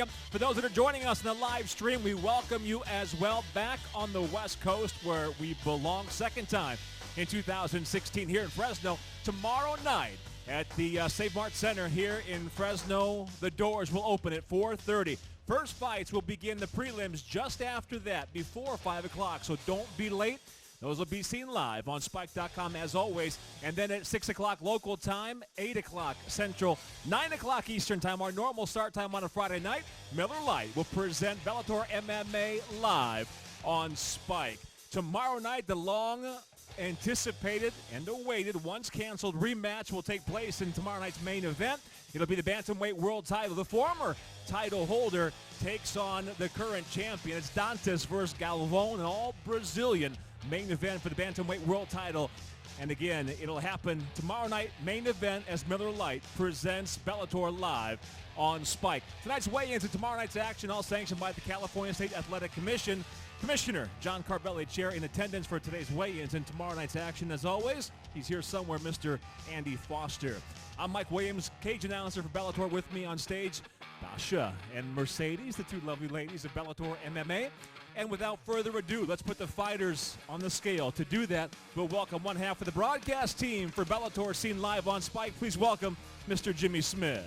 California. For those that are joining us in the live stream, we welcome you as well back on the West Coast where we belong. Second time in 2016 here in Fresno. Tomorrow night at the Save Mart Center here in Fresno, the doors will open at 4:30. First fights will begin the prelims just after that, before 5 o'clock, so don't be late. Those will be seen live on Spike.com as always. And then at 6 o'clock local time, 8 o'clock Central, 9 o'clock Eastern time, our normal start time on a Friday night, Miller Lite will present Bellator MMA live on Spike. Tomorrow night, the long-anticipated and awaited, once-canceled rematch will take place in tomorrow night's main event. It'll be the Bantamweight World Title. The former title holder takes on the current champion. It's Dantas versus Galvao, an all-Brazilian main event for the Bantamweight World Title. And again, it'll happen tomorrow night, main event, as Miller Lite presents Bellator live on Spike. Tonight's weigh-ins and tomorrow night's action, all sanctioned by the California State Athletic Commission. Commissioner John Carbelli, chair, in attendance for today's weigh-ins and tomorrow night's action. As always, he's here somewhere, Mr. Andy Foster. I'm Mike Williams, cage announcer for Bellator. With me on stage, Dasha and Mercedes, the two lovely ladies of Bellator MMA. And without further ado, let's put the fighters on the scale. To do that, we'll welcome one half of the broadcast team for Bellator, seen live on Spike. Please welcome Mr. Jimmy Smith.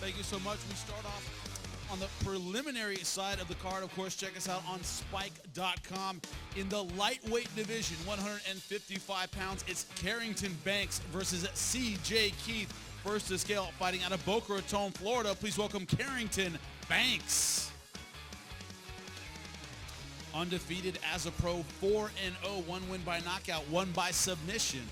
Thank you so much. We start off on the preliminary side of the card. Of course, check us out on Spike.com. In the lightweight division, 155 pounds, it's Carrington Banks versus C.J. Keith. First to scale, fighting out of Boca Raton, Florida. Please welcome Carrington Banks. Undefeated as a pro, 4-0, one win by knockout, one by submission.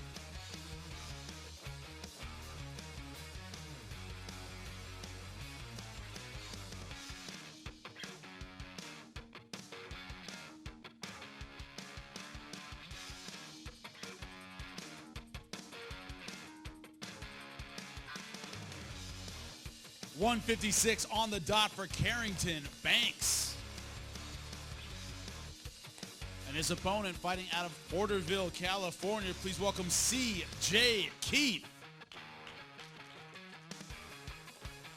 .156 on the dot for Carrington Banks. And his opponent, fighting out of Porterville, California. Please welcome C.J. Keith.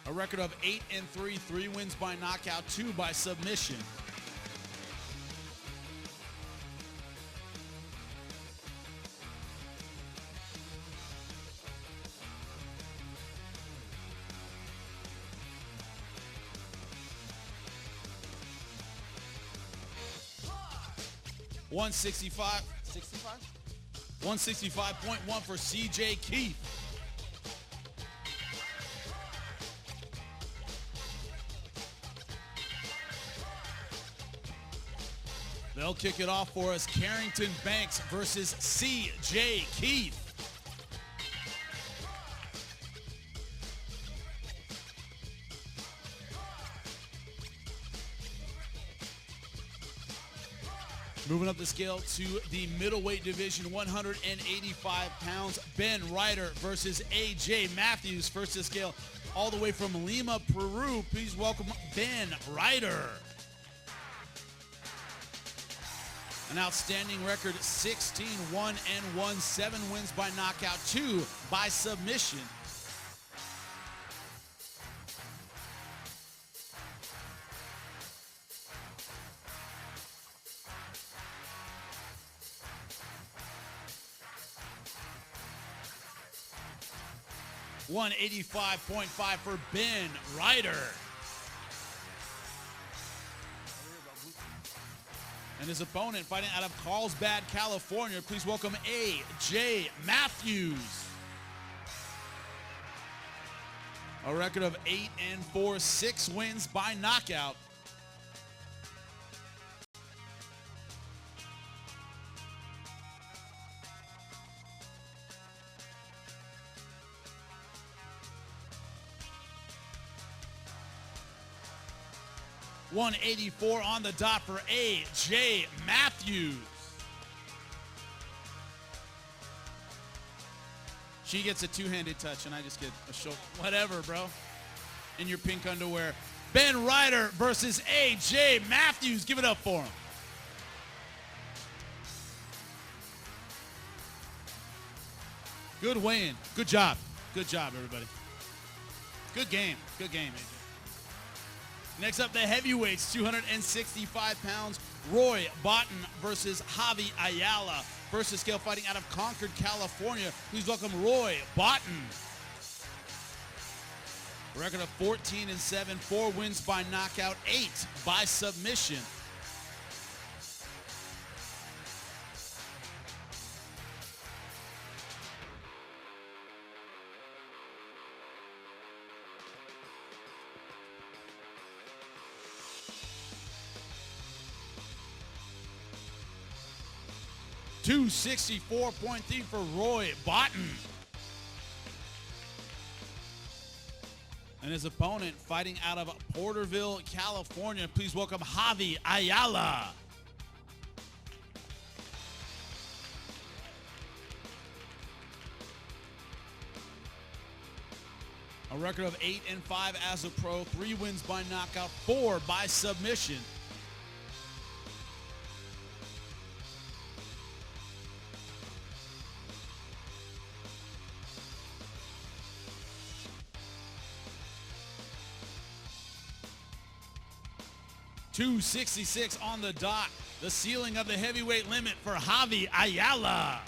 A record of 8-3, 3 wins by knockout, 2 by submission. .165 165.1 for C.J. Keith. They'll kick it off for us. Carrington Banks versus C.J. Keith. Moving up the scale to the middleweight division, 185 pounds, Ben Ryder versus A.J. Matthews. First to scale all the way from Lima, Peru. Please welcome Ben Ryder. An outstanding record, 16-1-1, 7 wins by knockout, 2 by submission. .185.5 for Ben Ryder. And his opponent, fighting out of Carlsbad, California. Please welcome A.J. Matthews. A record of 8-4, 6 wins by knockout. .184 on the dot for A.J. Matthews. She gets a two-handed touch, and I just get a shoulder. Whatever, bro. In your pink underwear. Ben Ryder versus A.J. Matthews. Give it up for him. Good weigh-in. Good job. Good job, everybody. Good game. Good game, AJ. Next up, the heavyweights, 265 pounds. Roy Botten versus Javi Ayala. First to scale, fighting out of Concord, California. Please welcome Roy Botten. Record of 14-7, 4 wins by knockout, 8 by submission. $264.3 for Roy Botten. And his opponent fighting out of Porterville, California. Please welcome Javi Ayala. A record of 8-5 as a pro, 3 wins by knockout, 4 by submission. $266 on the dot. The ceiling of the heavyweight limit for Javi Ayala.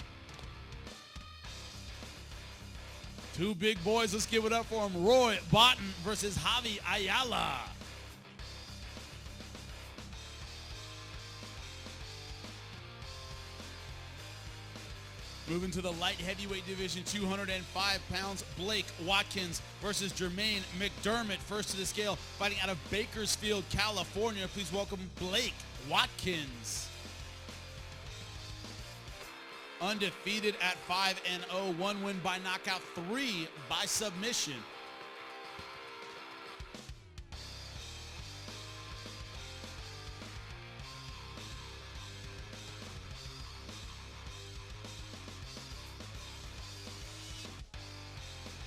2 big boys. Let's give it up for him. Roy Botten versus Javi Ayala. Moving to the light heavyweight division, 205 pounds, Blake Watkins versus Jermaine McDermott. First to the scale, fighting out of Bakersfield, California. Please welcome Blake Watkins. Undefeated at 5-0, 1 win by knockout, 3 by submission.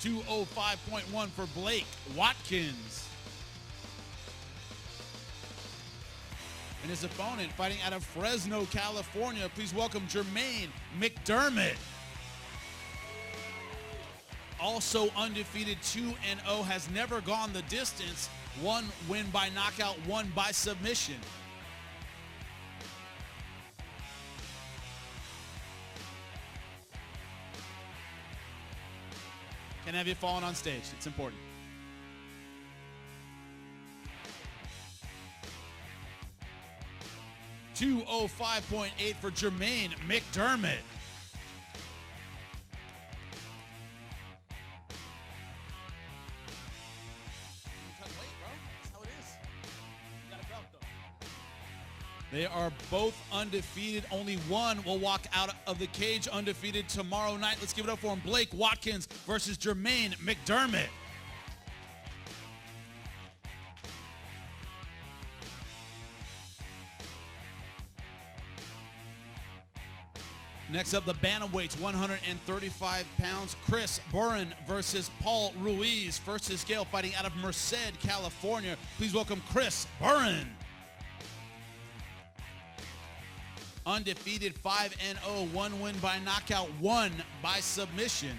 $205.1 for Blake Watkins. And his opponent fighting out of Fresno, California. Please welcome Jermaine McDermott. Also undefeated, 2-0, has never gone the distance. 1 win by knockout, 1 by submission. Can't have you falling on stage. It's important. $205.8 for Jermaine McDermott. They are both undefeated. Only one will walk out of the cage undefeated tomorrow night. Let's give it up for him. Blake Watkins versus Jermaine McDermott. Next up, the bantamweights, 135 pounds. Chris Burin versus Paul Ruiz. First to scale, fighting out of Merced, California. Please welcome Chris Burin. Undefeated, 5-0, 1 win by knockout, 1 by submission.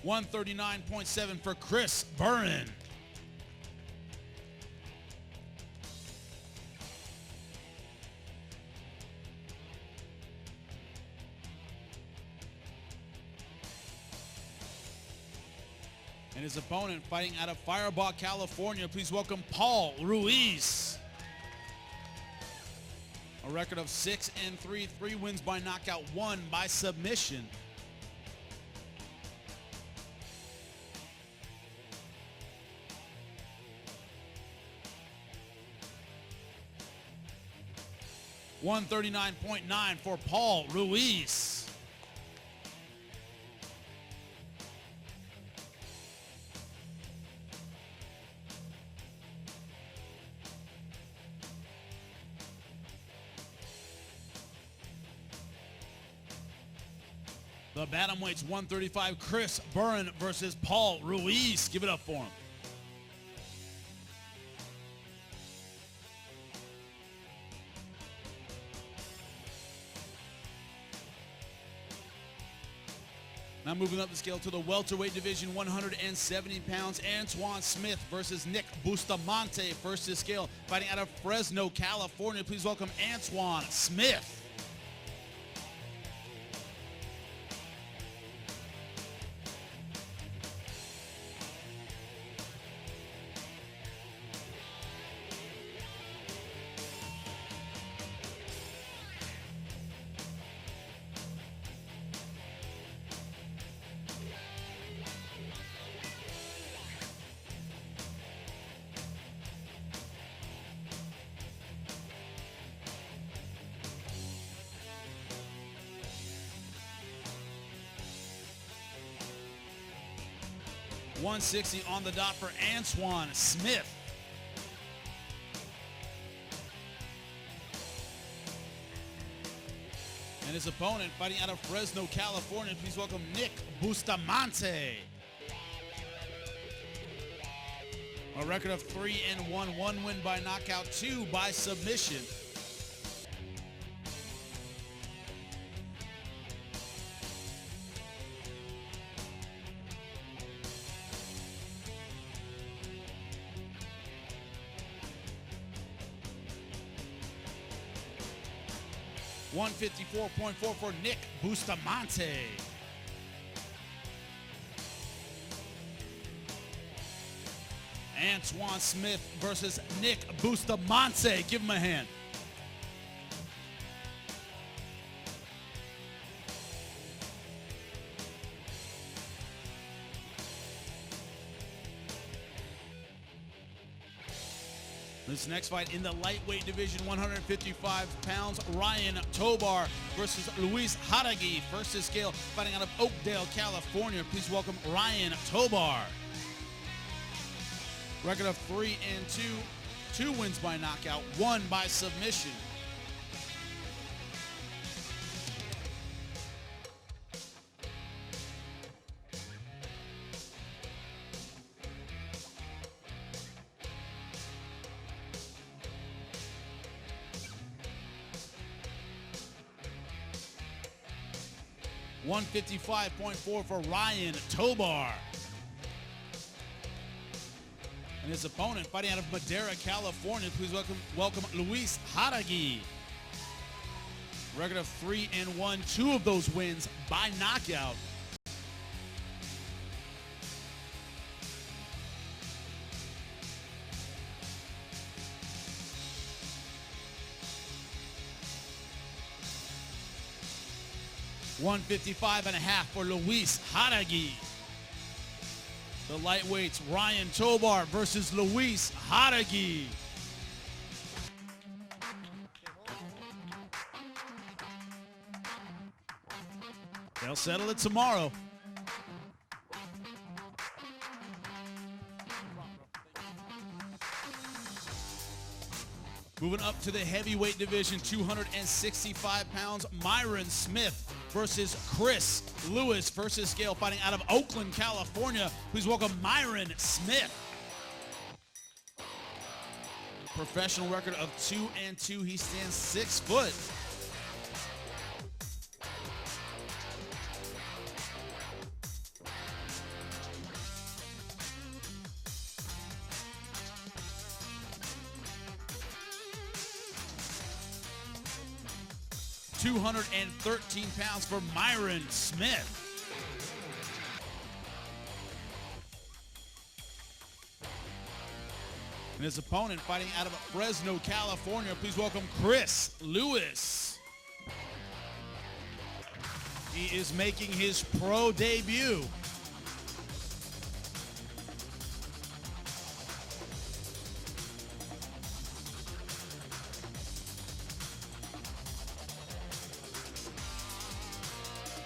$139.7 for Chris Burin. And his opponent fighting out of Fireball, California. Please welcome Paul Ruiz. A record of 6-3, 3 wins by knockout, 1 by submission. $139.9 for Paul Ruiz. The Bantamweights 135, Chris Byrne versus Paul Ruiz. Give it up for him. Now moving up the scale to the welterweight division, 170 pounds, Antoine Smith versus Nick Bustamante. First to scale, fighting out of Fresno, California. Please welcome Antoine Smith. $160 on the dot for Antoine Smith. And his opponent, fighting out of Fresno, California, please welcome Nick Bustamante. A record of 3-1, 1 win by knockout, 2 by submission. $154.4 for Nick Bustamante. Antoine Smith versus Nick Bustamante. Give him a hand. This next fight in the lightweight division, 155 pounds, Ryan Tobar versus Luis Haragui. First to scale, fighting out of Oakdale, California. Please welcome Ryan Tobar. Record of 3-2, 2 wins by knockout, 1 by submission. $155.4 for Ryan Tobar. And his opponent, fighting out of Madera, California, please welcome Luis Haragui. Record of 3-1, 2 of those wins by knockout. $155.5 for Luis Haragui. The lightweights, Ryan Tobar versus Luis Haragui. They'll settle it tomorrow. Moving up to the heavyweight division, 265 pounds, Myron Smith versus Chris Lewis. First to scale, fighting out of Oakland, California. Please welcome Myron Smith. Professional record of 2-2. He stands 6 foot. $213 pounds for Myron Smith. And his opponent, fighting out of Fresno, California, please welcome Chris Lewis. He is making his pro debut.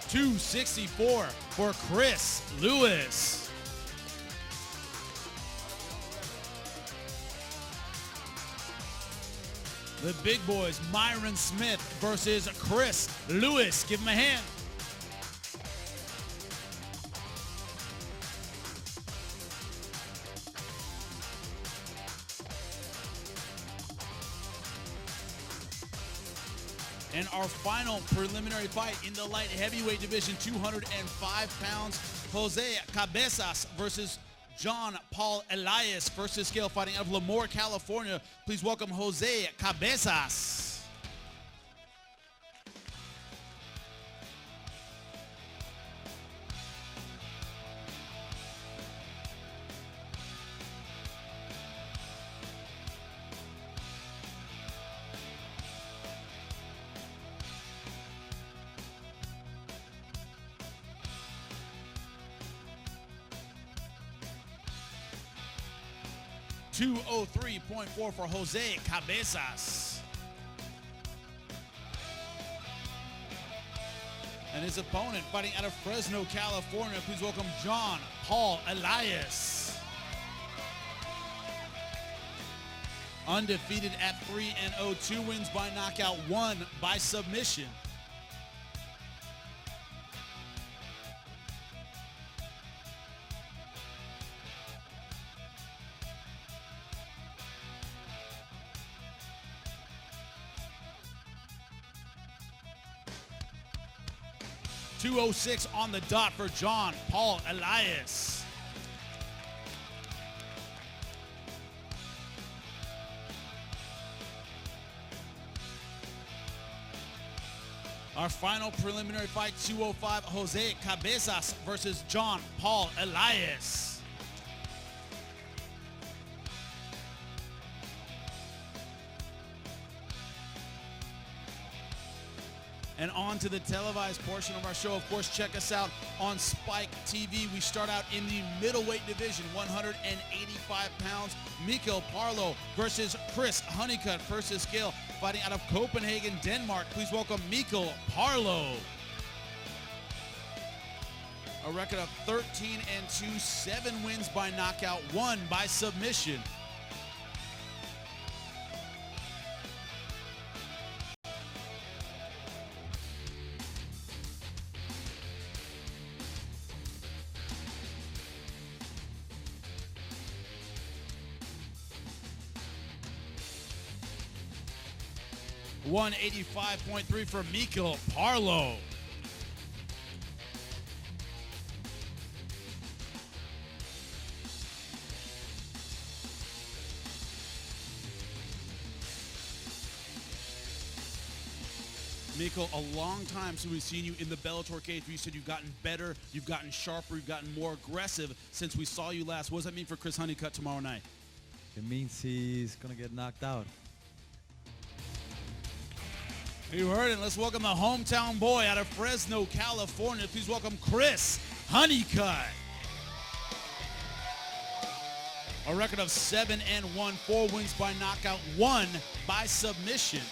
$264 for Chris Lewis. The big boys, Myron Smith versus Chris Lewis. Give him a hand. And our final preliminary fight in the light heavyweight division, 205 pounds, Jose Cabezas versus John Paul Elias. First to scale, fighting out of Lemoore, California. Please welcome Jose Cabezas. .203.4 for Jose Cabezas. And his opponent, fighting out of Fresno, California, please welcome John Paul Elias. Undefeated at 3-0, 2 wins by knockout, 1 by submission. .206 on the dot for John Paul Elias. Our final preliminary fight, 205, Jose Cabezas versus John Paul Elias. And on to the televised portion of our show. Of course, check us out on Spike TV. We start out in the middleweight division, 185 pounds. Mikkel Parlo versus Chris Honeycutt. First to scale, fighting out of Copenhagen, Denmark. Please welcome Mikkel Parlo. A record of 13-2, 7 wins by knockout, 1 by submission. .185.3 for Mikkel Parlo. Mikkel, a long time since we've seen you in the Bellator cage. You said you've gotten better, you've gotten sharper, you've gotten more aggressive since we saw you last. What does that mean for Chris Honeycutt tomorrow night? It means he's going to get knocked out. You heard it. Let's welcome the hometown boy out of Fresno, California. Please welcome Chris Honeycutt. A record of 7-1, 4 wins by knockout, 1 by submission.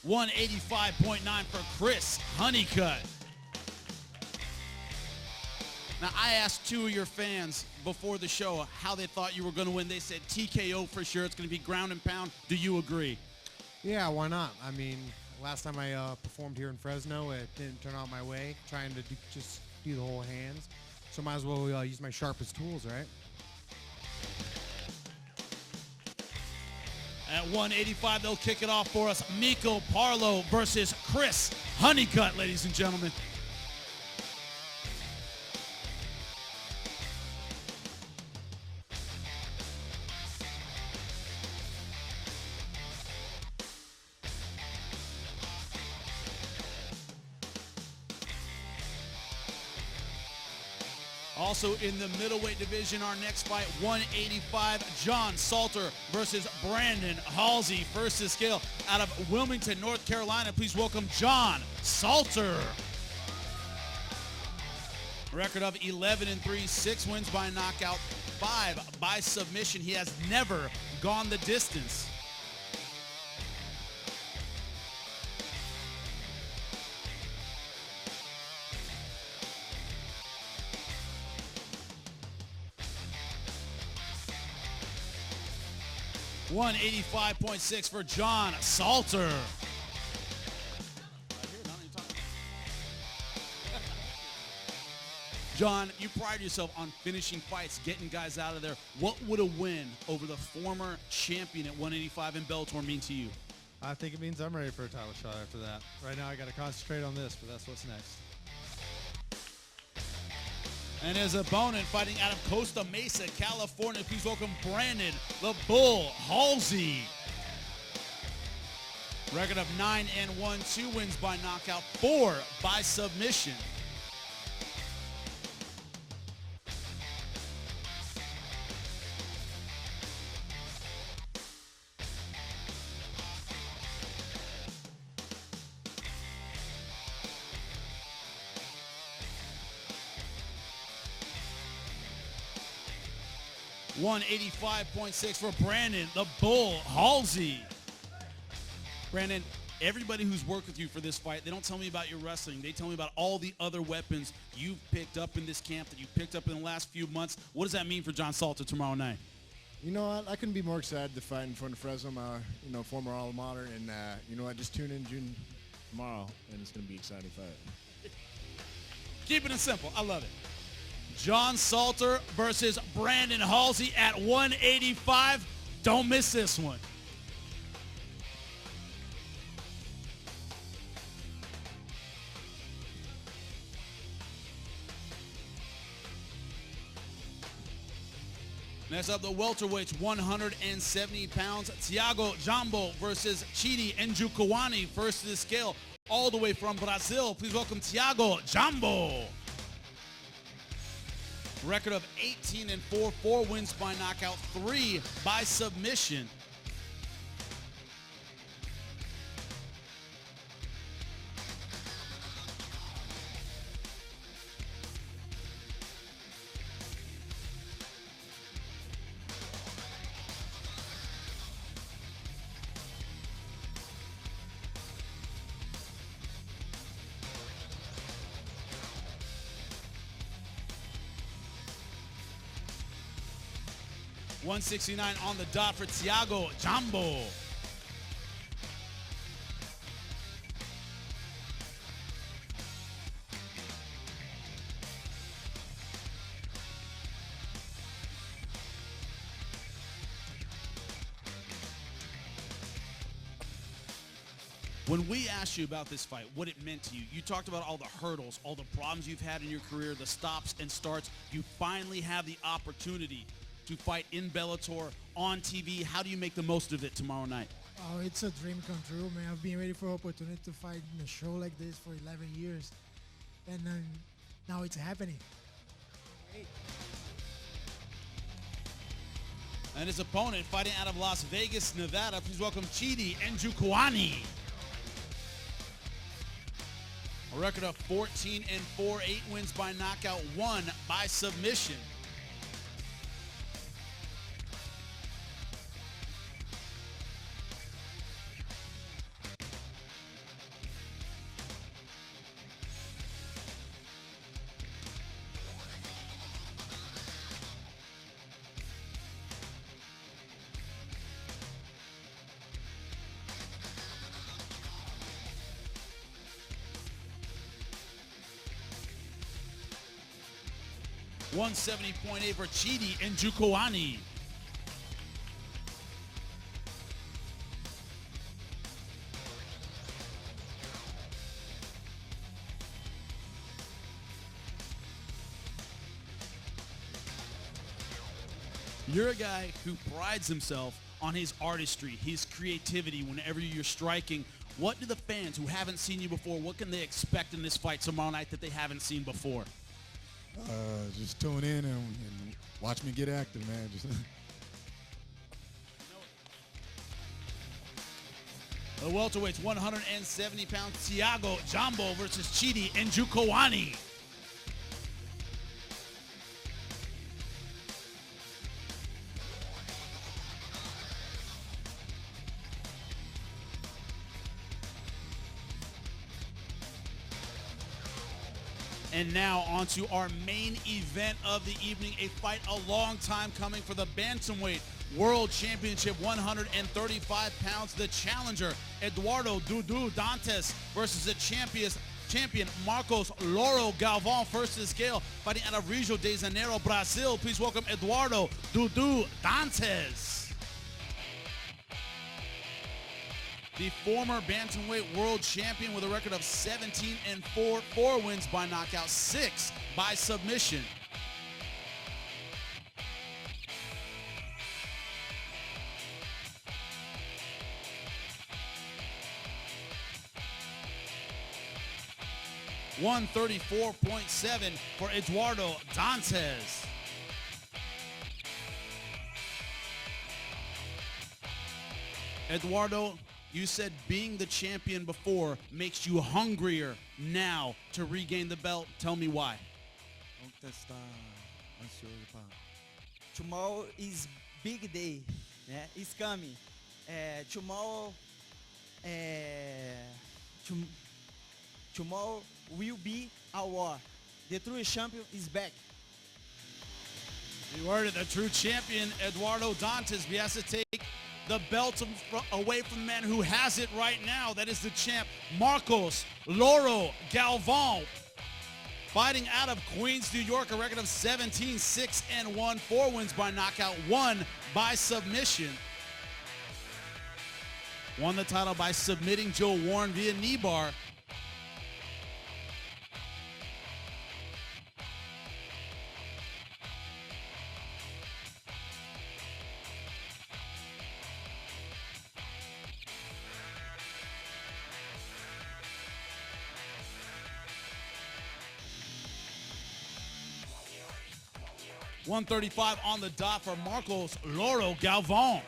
.185.9 for Chris Honeycutt. Now, I asked 2 of your fans before the show how they thought you were going to win. They said TKO for sure. It's going to be ground and pound. Do you agree? Yeah, why not? I mean, last time I performed here in Fresno, it didn't turn out my way, trying to just do the whole hands. So might as well use my sharpest tools, right? At 185, they'll kick it off for us. Mikkel Parlo versus Chris Honeycutt, ladies and gentlemen. Also in the middleweight division, our next fight, 185, John Salter versus Brandon Halsey. First to scale out of Wilmington, North Carolina. Please welcome John Salter. Record of 11-3, 6 wins by knockout, 5 by submission. He has never gone the distance. .185.6 for John Salter. John, you pride yourself on finishing fights, getting guys out of there. What would a win over the former champion at 185 in Bellator mean to you? I think it means I'm ready for a title shot after that. Right now I got to concentrate on this, but that's what's next. And his opponent fighting out of Costa Mesa, California, please welcome Brandon "The Bull" Halsey. Record of 9-1, 2 wins by knockout, 4 by submission. $185.6 for Brandon "The Bull" Halsey. Brandon, everybody who's worked with you for this fight, they don't tell me about your wrestling. They tell me about all the other weapons you've picked up in this camp, that you picked up in the last few months. What does that mean for John Salter tomorrow night? You know what? I couldn't be more excited to fight in front of Fresno, my former alma mater, and you know what? Just tune in June tomorrow, and it's going to be an exciting fight. Keeping it simple. I love it. John Salter versus Brandon Halsey at 185. Don't miss this one. Next up, the welterweights, 170 pounds. Thiago Jambo versus Chidi Njokuani. First to the scale, all the way from Brazil. Please welcome Thiago Jambo. Record of 18-4, 4 wins by knockout, 3 by submission. $169 on the dot for Thiago Jambo. When we asked you about this fight, what it meant to you, you talked about all the hurdles, all the problems you've had in your career, the stops and starts. You finally have the opportunity to fight in Bellator on TV. How do you make the most of it tomorrow night? Oh, it's a dream come true, man. I've been waiting for an opportunity to fight in a show like this for 11 years. And now it's happening. And his opponent fighting out of Las Vegas, Nevada. Please welcome Chidi Njokuani. A record of 14-4, 8 wins by knockout, 1 by submission. $170.8 for Chidi Njokuani. You're a guy who prides himself on his artistry, his creativity whenever you're striking. What do the fans who haven't seen you before, what can they expect in this fight tomorrow night that they haven't seen before? Just tune in and watch me get active, man. The welterweights, 170 pounds, Thiago Jambo versus Chidi Njokuani. And now on to our main event of the evening, a fight a long time coming for the Bantamweight World Championship, 135 pounds. The challenger, Eduardo Dantas versus the champion, champion Marcos Loro Galvao, first to the scale, fighting out of Rio de Janeiro, Brazil. Please welcome Eduardo Dudu Dantas. The former Bantamweight World Champion with a record of 17-4, 4 wins by knockout, 6 by submission. $134.7 for Eduardo Dantas. Eduardo, you said being the champion before makes you hungrier now to regain the belt. Tell me why. Tomorrow is big day. Yeah, it's coming. Tomorrow, tomorrow will be our war. The true champion is back. You heard it, the true champion, Eduardo Dantas. He has to take the belt away from the man who has it right now. That is the champ, Marcos Loro Galvao. Fighting out of Queens, New York, a record of 17-6-1, 4 wins by knockout, 1 by submission. Won the title by submitting Joe Warren via knee bar. $135 on the dot for Marcos Loro Galvao.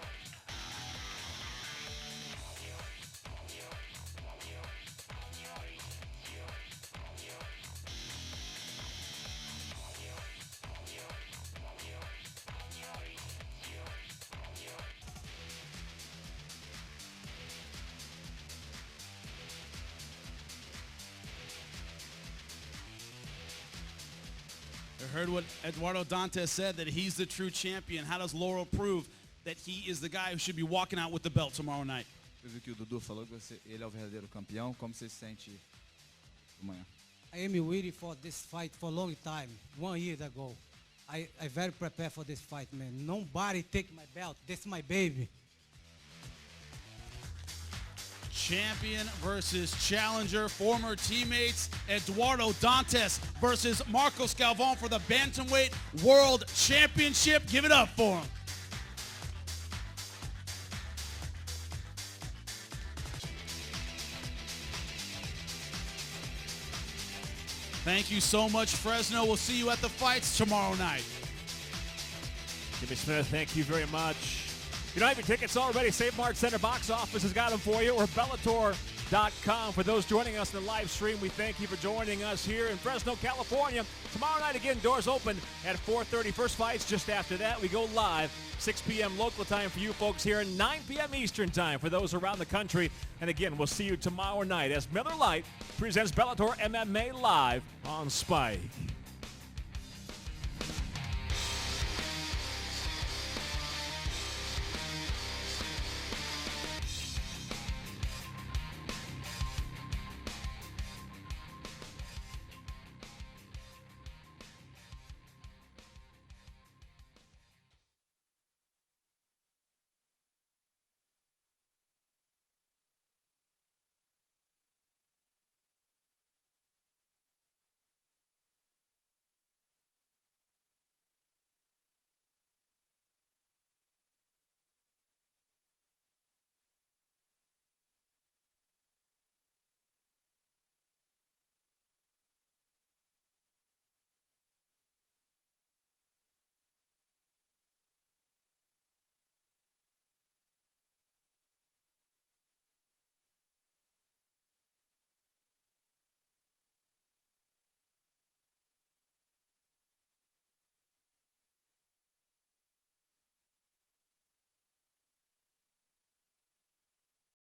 You heard what Eduardo Dantas said, that he's the true champion. How does Loro prove that he is the guy who should be walking out with the belt tomorrow night? Teve o que o Dudu falou, que ele é o verdadeiro campeão. Como você se sente amanhã? I am waiting for this fight for a long time, 1 year ago. I very prepared for this fight, man. Nobody take my belt. This is my baby. Champion versus challenger, former teammates, Eduardo Dantas versus Marcos Galvao for the Bantamweight World Championship. Give it up for him. Thank you so much, Fresno. We'll see you at the fights tomorrow night. Jimmy Smith, thank you very much. You don't have your tickets already. Save Mart Center box office has got them for you, or Bellator.com. For those joining us in the live stream, we thank you for joining us here in Fresno, California. Tomorrow night, again, doors open at 4:30. First fights just after that. We go live 6 p.m. local time for you folks here, 9 p.m. Eastern time for those around the country. And again, we'll see you tomorrow night as Miller Lite presents Bellator MMA live on Spike.